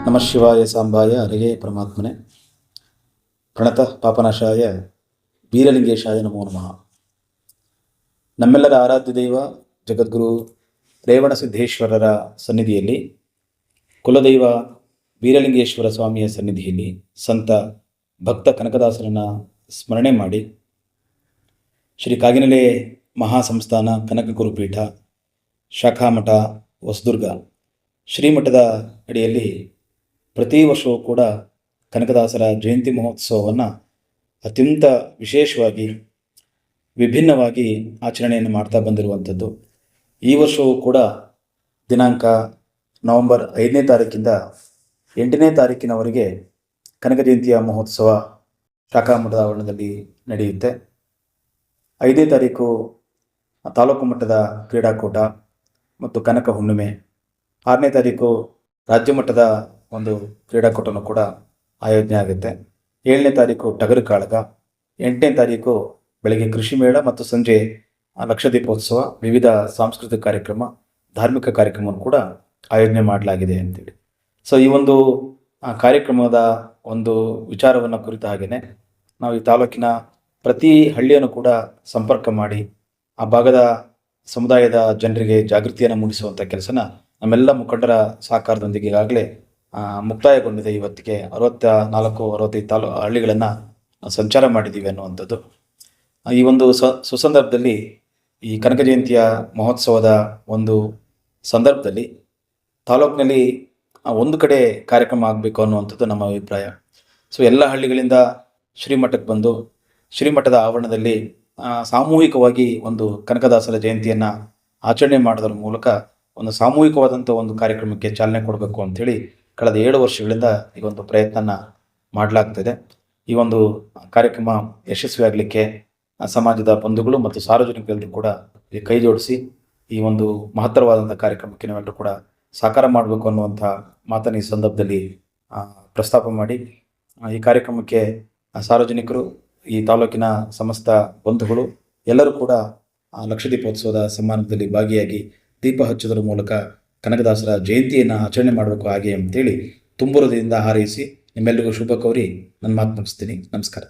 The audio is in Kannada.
ನಮಃ ಶಿವಾಯ ಸಾಂಬಾಯ ಹರಯೇ ಪರಮಾತ್ಮನೆ ಪ್ರಣತಃ ಪಾಪನಾಶಾಯ ವೀರಲಿಂಗೇಶಾಯ ನಮೋ ನಮಃ. ನಮ್ಮೆಲ್ಲರ ಆರಾಧ್ಯ ದೈವ ಜಗದ್ಗುರು ರೇವಣಸಿದ್ದೇಶ್ವರರ ಸನ್ನಿಧಿಯಲ್ಲಿ, ಕುಲದೈವ ವೀರಲಿಂಗೇಶ್ವರ ಸ್ವಾಮಿಯ ಸನ್ನಿಧಿಯಲ್ಲಿ ಸಂತ ಭಕ್ತ ಕನಕದಾಸರನ್ನು ಸ್ಮರಣೆ ಮಾಡಿ, ಶ್ರೀ ಕಾಗಿನೆಲೆ ಮಹಾಸಂಸ್ಥಾನ ಕನಕ ಗುರುಪೀಠ ಶಾಖಾಮಠ ಹೊಸದುರ್ಗ ಶ್ರೀಮಠದ ಅಡಿಯಲ್ಲಿ ಪ್ರತಿ ವರ್ಷವೂ ಕೂಡ ಕನಕದಾಸರ ಜಯಂತಿ ಮಹೋತ್ಸವವನ್ನು ಅತ್ಯಂತ ವಿಶೇಷವಾಗಿ ವಿಭಿನ್ನವಾಗಿ ಆಚರಣೆಯನ್ನು ಮಾಡ್ತಾ ಬಂದಿರುವಂಥದ್ದು. ಈ ವರ್ಷವೂ ಕೂಡ ದಿನಾಂಕ ನವೆಂಬರ್ 5ನೇ ತಾರೀಕಿಂದ 8ನೇ ತಾರೀಕಿನವರೆಗೆ ಕನಕ ಜಯಂತಿಯ ಮಹೋತ್ಸವ ಶಾಖಾಮಠದ ಆವರಣದಲ್ಲಿ ನಡೆಯುತ್ತೆ. 5ನೇ ತಾರೀಕು ತಾಲೂಕು ಮಟ್ಟದ ಕ್ರೀಡಾಕೂಟ ಮತ್ತು ಕನಕ ಹುಣ್ಣಿಮೆ, 6ನೇ ತಾರೀಕು ರಾಜ್ಯ ಮಟ್ಟದ ಒಂದು ಕ್ರೀಡಾಕೂಟನೂ ಕೂಡ ಆಯೋಜನೆ ಆಗುತ್ತೆ. 7ನೇ ತಾರೀಕು ಟಗರು ಕಾಳಗ, 8ನೇ ತಾರೀಕು ಬೆಳಗ್ಗೆ ಕೃಷಿ ಮೇಳ ಮತ್ತು ಸಂಜೆ ಲಕ್ಷದೀಪೋತ್ಸವ, ವಿವಿಧ ಸಾಂಸ್ಕೃತಿಕ ಕಾರ್ಯಕ್ರಮ, ಧಾರ್ಮಿಕ ಕಾರ್ಯಕ್ರಮವನ್ನು ಕೂಡ ಆಯೋಜನೆ ಮಾಡಲಾಗಿದೆ ಅಂತೇಳಿ. ಸೊ ಈ ಒಂದು ಕಾರ್ಯಕ್ರಮದ ಒಂದು ವಿಚಾರವನ್ನು ಕುರಿತ ಹಾಗೆಯೇ ನಾವು ಈ ತಾಲೂಕಿನ ಪ್ರತಿ ಹಳ್ಳಿಯನ್ನು ಕೂಡ ಸಂಪರ್ಕ ಮಾಡಿ ಆ ಭಾಗದ ಸಮುದಾಯದ ಜನರಿಗೆ ಜಾಗೃತಿಯನ್ನು ಮೂಡಿಸುವಂಥ ಕೆಲಸನ ನಮ್ಮೆಲ್ಲ ಮುಖಂಡರ ಸಹಕಾರದೊಂದಿಗೆ ಈಗಾಗಲೇ ಮುಕ್ತಾಯಗೊಂಡಿದೆ. ಇವತ್ತಿಗೆ 64-65 ಹಳ್ಳಿಗಳನ್ನು ಸಂಚಾರ ಮಾಡಿದ್ದೀವಿ ಅನ್ನುವಂಥದ್ದು. ಈ ಒಂದು ಸುಸಂದರ್ಭದಲ್ಲಿ ಈ ಕನಕ ಜಯಂತಿಯ ಮಹೋತ್ಸವದ ಒಂದು ಸಂದರ್ಭದಲ್ಲಿ ತಾಲೂಕಿನಲ್ಲಿ ಒಂದು ಕಡೆ ಕಾರ್ಯಕ್ರಮ ಆಗಬೇಕು ಅನ್ನುವಂಥದ್ದು ನಮ್ಮ ಅಭಿಪ್ರಾಯ. ಸೊ ಎಲ್ಲ ಹಳ್ಳಿಗಳಿಂದ ಶ್ರೀಮಠಕ್ಕೆ ಬಂದು ಶ್ರೀಮಠದ ಆವರಣದಲ್ಲಿ ಸಾಮೂಹಿಕವಾಗಿ ಒಂದು ಕನಕದಾಸರ ಜಯಂತಿಯನ್ನು ಆಚರಣೆ ಮಾಡೋದ್ರ ಮೂಲಕ ಒಂದು ಸಾಮೂಹಿಕವಾದಂಥ ಒಂದು ಕಾರ್ಯಕ್ರಮಕ್ಕೆ ಚಾಲನೆ ಕೊಡಬೇಕು ಅಂಥೇಳಿ ಕಳೆದ 7 ವರ್ಷಗಳಿಂದ ಈ ಒಂದು ಪ್ರಯತ್ನ ಮಾಡಲಾಗ್ತಿದೆ. ಈ ಒಂದು ಕಾರ್ಯಕ್ರಮ ಯಶಸ್ವಿಯಾಗಲಿಕ್ಕೆ ಸಮಾಜದ ಬಂಧುಗಳು ಮತ್ತು ಸಾರ್ವಜನಿಕರೆಲ್ಲರೂ ಕೂಡ ಕೈ ಜೋಡಿಸಿ ಈ ಒಂದು ಮಹತ್ತರವಾದಂಥ ಕಾರ್ಯಕ್ರಮಕ್ಕೆ ನಾವೆಲ್ಲರೂ ಕೂಡ ಸಹಕಾರ ಮಾಡಬೇಕು ಅನ್ನುವಂಥ ಮಾತನ್ನು ಈ ಸಂದರ್ಭದಲ್ಲಿ ಪ್ರಸ್ತಾಪ ಮಾಡಿ, ಈ ಕಾರ್ಯಕ್ರಮಕ್ಕೆ ಸಾರ್ವಜನಿಕರು, ಈ ತಾಲೂಕಿನ ಸಮಸ್ತ ಬಂಧುಗಳು ಎಲ್ಲರೂ ಕೂಡ ಲಕ್ಷದೀಪೋತ್ಸವದ ಸಮಾರಂಭದಲ್ಲಿ ಭಾಗಿಯಾಗಿ ದೀಪ ಹಚ್ಚೋದ್ರ ಮೂಲಕ ಕನಕದಾಸರ ಜಯಂತಿಯನ್ನು ಆಚರಣೆ ಮಾಡಬೇಕು ಹಾಗೆ ಅಂತೇಳಿ ತುಂಬುರದಿಂದ ಹಾರೈಸಿ ನಿಮ್ಮೆಲ್ಲರಿಗೂ ಶುಭ ಕೋರಿ ನನ್ನ ಮಾತು ಮುಗಿಸ್ತೀನಿ. ನಮಸ್ಕಾರ.